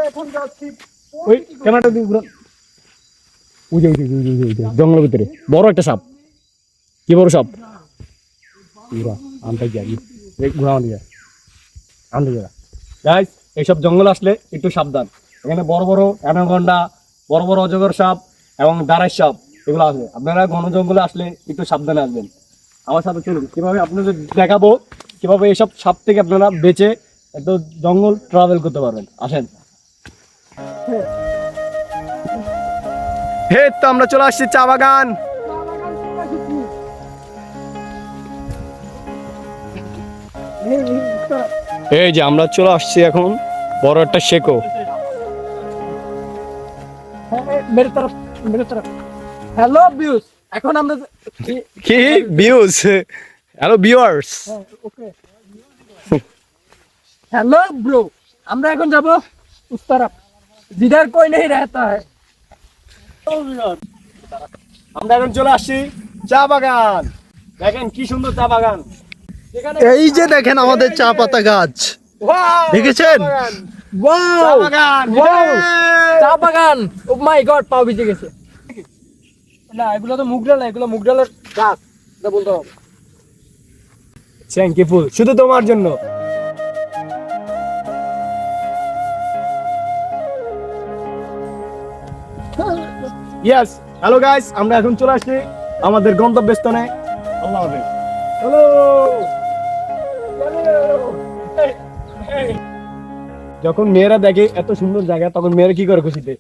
এখন যাচ্ছি ওই ক্যামেরাটা দিয়ে ঘুরান। ওই যে জঙ্গলের ভিতরে বড় একটা সাপ। কি বড় সাপ? পুরা আনতে গিয়া ঘুরানো দিয়ে আনতে গিয়া গাইস, এইসব জঙ্গল আসলে একটু সাবধান। এখানে বড় বড় অ্যানাকোন্ডা, বড় বড় অজগর সাপ এবং দাঁড়াই সাপ এগুলো আছে। আপনারা ঘন জঙ্গলে আসলে একটু সাবধানে আসবেন। আমার সাথে চলুন, কিভাবে আপনাদের দেখাবো কিভাবে এইসব সাপ থেকে আপনারা বেঁচে একটু জঙ্গল ট্রাভেল করতে পারবেন। আসেন। হে, তো আমরা চলে আসছি চা বাগান। এই যে আমরা চলে আসছি এখন বড় একটা শেকো। मेरे तरफ हेलो व्यूज এখন আমরা কি views? Hello viewers. Okay hello bro আমরা এখন যাব उस तरफ जिधर कोई नहीं रहता है। আমরা এখন চলে আসছি চা বাগান। দেখেন কি সুন্দর চা বাগান। এই যে দেখেন আমাদের চা পাতা গাছ, দেখেছেন? ওয়াও বাগান, ওয়াও চা বাগান। ও মাই গড, পাও ভিজে গেছে। না, এগুলো তো মুগডাল না, এগুলো মুগডালের গাছ, এটা বলতে হবে। থ্যাংক ইউ ফুল, শুধু তোমার জন্য। ইয়েস, হ্যালো গাইস, আমরা এখন চলে আসছি আমাদের গন্তব্যস্থানে। আল্লাহ হাফেজ। হ্যালো। যখন মেয়েরা দেখে এত সুন্দর জায়গা, তখন মেয়েরা কি করে খুশিতে